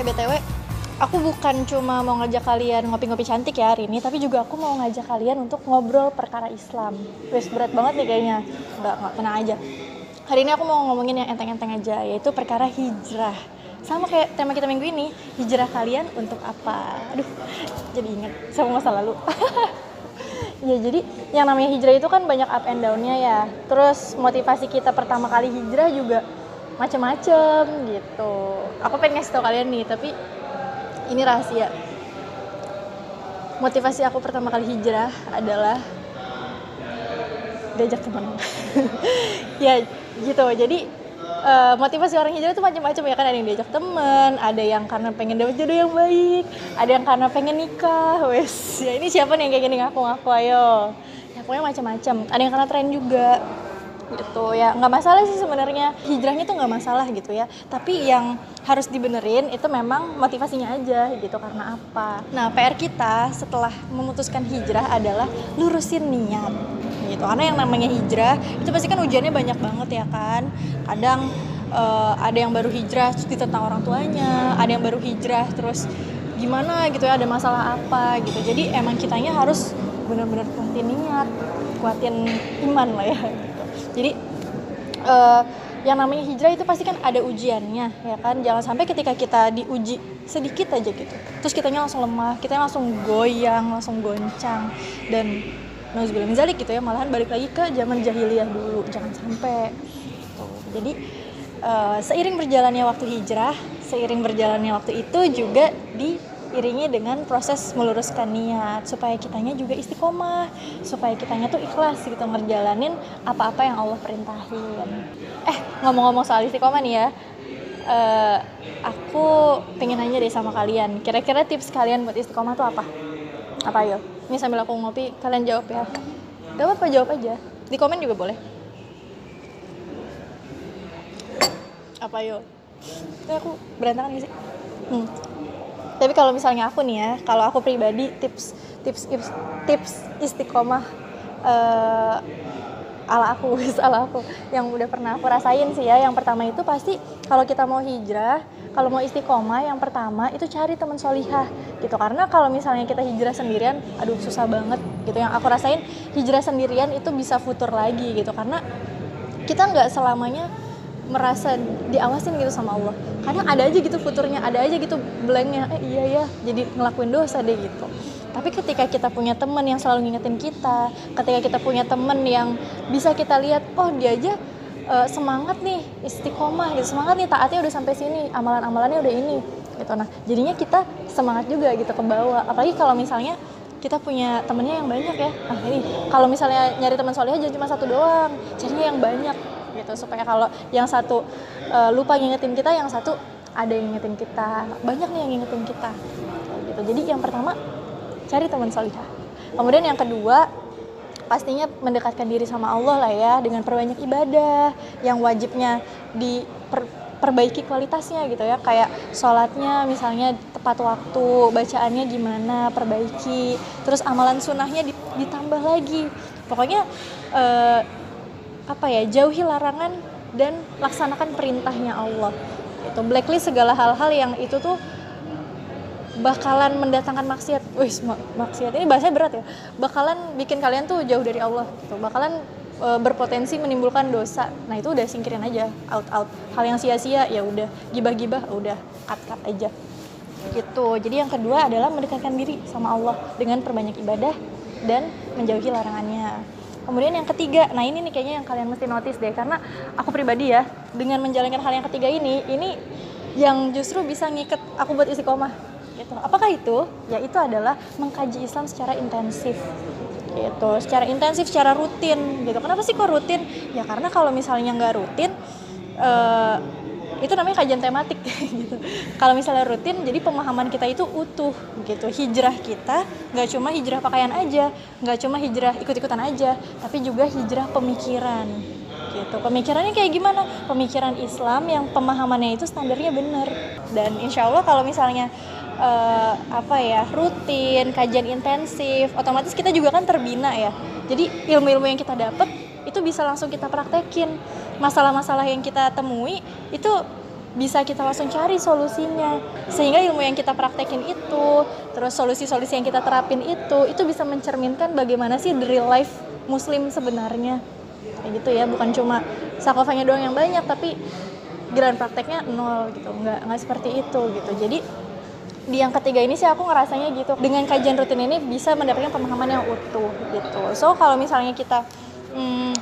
BTW, aku bukan cuma mau ngajak kalian ngopi-ngopi cantik ya hari ini, tapi juga aku mau ngajak kalian untuk ngobrol perkara Islam. Wes berat banget nih kayaknya. Enggak, tenang aja. Hari ini aku mau ngomongin yang enteng-enteng aja, yaitu perkara hijrah. Sama kayak tema kita minggu ini, hijrah kalian untuk apa? Aduh, jadi inget sama masa lalu. Ya jadi yang namanya hijrah itu kan banyak up and down-nya ya. Terus motivasi kita pertama kali hijrah juga macem-macem gitu. Aku pengen ngasih tau kalian nih, tapi ini rahasia. Motivasi aku pertama kali hijrah adalah diajak teman. Ya gitu. Jadi motivasi orang hijrah itu macam-macam ya kan, ada yang diajak teman, ada yang karena pengen dapat jodoh yang baik, ada yang karena pengen nikah. Wes, ya ini siapa nih yang kayak gini ngaku-ngaku, ayo. Ya pokoknya macam-macam. Ada yang karena tren juga. Gitu ya, nggak masalah sih sebenarnya, hijrahnya tuh nggak masalah gitu ya, tapi yang harus dibenerin itu memang motivasinya aja gitu, karena apa. Nah, PR kita setelah memutuskan hijrah adalah lurusin niat gitu, karena yang namanya hijrah itu pasti kan ujiannya banyak banget ya kan. Kadang ada yang baru hijrah terus ditentang orang tuanya, ada yang baru hijrah terus gimana gitu ya, ada masalah apa gitu. Jadi emang kitanya harus benar-benar kuatin niat, kuatin iman lah ya. Jadi yang namanya hijrah itu pasti kan ada ujiannya ya kan. Jangan sampai ketika kita diuji sedikit aja gitu, terus kitanya langsung lemah, kitanya langsung goyang, langsung goncang, dan nauzubillah min dzalik gitu ya, malahan balik lagi ke zaman jahiliyah dulu. Jangan sampai gitu. Jadi seiring berjalannya waktu hijrah, seiring berjalannya waktu itu juga diiringi dengan proses meluruskan niat supaya kitanya juga istiqomah, supaya kitanya tuh ikhlas gitu ngerjalanin apa-apa yang Allah perintahin. Ngomong-ngomong soal istiqomah nih ya, aku pengen nanya deh sama kalian, kira-kira tips kalian buat istiqomah tuh apa? Apa ayo? Ini sambil aku ngopi, kalian jawab ya. Gak apa-apa, jawab aja. Di komen juga boleh. Apa ayo? Aku berantakan gak sih? Tapi kalau misalnya aku nih ya, kalau aku pribadi tips istiqomah ala aku yang udah pernah aku rasain sih ya. Yang pertama itu pasti kalau kita mau hijrah, kalau mau istiqomah, yang pertama itu cari teman solihah gitu. Karena kalau misalnya kita hijrah sendirian, aduh susah banget gitu. Yang aku rasain hijrah sendirian itu bisa futur lagi gitu, karena kita nggak selamanya merasa diawasin gitu sama Allah. Kadang ada aja gitu futurnya, ada aja gitu blanknya, iya ya, jadi ngelakuin dosa deh gitu. Tapi ketika kita punya teman yang selalu ngingetin kita, ketika kita punya teman yang bisa kita lihat, oh dia aja semangat nih istiqomah gitu, semangat nih taatnya udah sampai sini, amalan-amalannya udah ini gitu. Nah jadinya kita semangat juga gitu ke bawah. Apalagi kalau misalnya kita punya temennya yang banyak ya. Nah ini kalau misalnya nyari teman soleh jangan cuma satu doang, carinya yang banyak gitu, supaya kalau yang satu lupa ngingetin kita, yang satu ada yang ngingetin kita, banyak nih yang ngingetin kita gitu. Jadi yang pertama cari teman solihah. Kemudian yang kedua pastinya mendekatkan diri sama Allah lah ya, dengan perbanyak ibadah yang wajibnya diperbaiki kualitasnya gitu ya, kayak sholatnya misalnya tepat waktu, bacaannya gimana, perbaiki, terus amalan sunnahnya ditambah lagi. Pokoknya jauhi larangan dan laksanakan perintahnya Allah itu, blacklist segala hal-hal yang itu tuh bakalan mendatangkan maksiat. Maksiat ini bahasanya berat ya, bakalan bikin kalian tuh jauh dari Allah gitu, bakalan berpotensi menimbulkan dosa. Nah itu udah singkirin aja, out. Hal yang sia-sia ya udah, gibah-gibah udah cut aja gitu. Jadi yang kedua adalah mendekatkan diri sama Allah dengan perbanyak ibadah dan menjauhi larangannya. Kemudian yang ketiga, nah ini nih kayaknya yang kalian mesti notice deh, karena aku pribadi ya, dengan menjalankan hal yang ketiga ini yang justru bisa ngiket aku buat istiqomah gitu. Apakah itu? Ya itu adalah mengkaji Islam secara intensif gitu, secara rutin gitu. Kenapa sih kok rutin? Ya karena kalau misalnya nggak rutin, itu namanya kajian tematik gitu. Kalau misalnya rutin, jadi pemahaman kita itu utuh gitu. Hijrah kita nggak cuma hijrah pakaian aja, nggak cuma hijrah ikut-ikutan aja, tapi juga hijrah pemikiran gitu. Pemikirannya kayak gimana? Pemikiran Islam yang pemahamannya itu standarnya benar. Dan insya Allah kalau misalnya rutin, kajian intensif, otomatis kita juga kan terbina ya. Jadi ilmu-ilmu yang kita dapat itu bisa langsung kita praktekin. Masalah-masalah yang kita temui itu bisa kita langsung cari solusinya, sehingga ilmu yang kita praktekin itu, terus solusi-solusi yang kita terapin itu bisa mencerminkan bagaimana sih the real life muslim sebenarnya, kayak gitu ya. Bukan cuma sakofanya doang yang banyak tapi giliran prakteknya nol gitu, nggak seperti itu gitu. Jadi di yang ketiga ini sih aku ngerasanya gitu, dengan kajian rutin ini bisa mendapatkan pemahaman yang utuh gitu. So kalau misalnya kita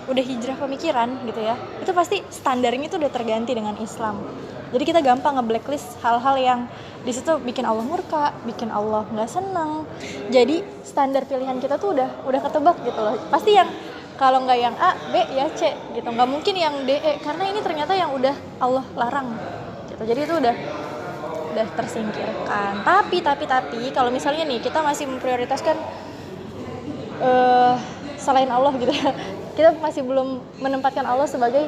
udah hijrah pemikiran gitu ya, itu pasti standarnya itu udah terganti dengan Islam. Jadi kita gampang nge-blacklist hal-hal yang di situ bikin Allah murka, bikin Allah nggak seneng. Jadi standar pilihan kita tuh udah ketebak gitu loh. Pasti yang kalau nggak yang A, B ya C gitu. Nggak mungkin yang D, E, karena ini ternyata yang udah Allah larang gitu. Jadi itu udah tersingkirkan. Tapi kalau misalnya nih kita masih memprioritaskan selain Allah gitu ya, kita masih belum menempatkan Allah sebagai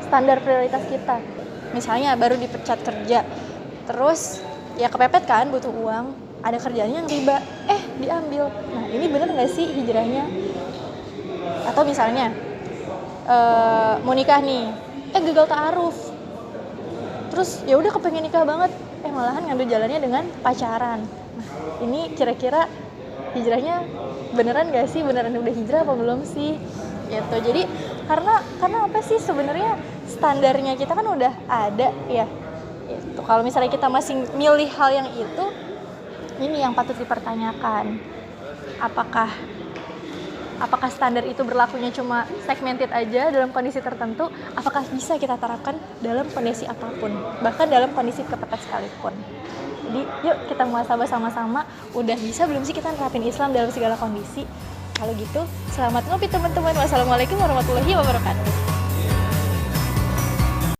standar prioritas kita. Misalnya baru dipecat kerja, terus ya kepepet kan, butuh uang, ada kerjanya yang riba, diambil. Nah ini bener nggak sih hijrahnya? Atau misalnya mau nikah nih, gagal ta'aruf, terus ya udah kepengen nikah banget, malahan ngambil jalannya dengan pacaran. Nah ini kira-kira hijrahnya beneran nggak sih? Beneran udah hijrah apa belum sih? Gitu. Jadi karena apa sih sebenarnya standarnya kita kan udah ada ya. Gitu. Kalau misalnya kita masih milih hal yang itu, ini yang patut dipertanyakan. Apakah standar itu berlakunya cuma segmented aja dalam kondisi tertentu? Apakah bisa kita terapkan dalam kondisi apapun, bahkan dalam kondisi kepepet sekalipun? Jadi yuk kita muhasabah sama-sama, udah bisa belum sih kita nerapin Islam dalam segala kondisi? Kalau gitu, selamat ngopi teman-teman. Wassalamualaikum warahmatullahi wabarakatuh.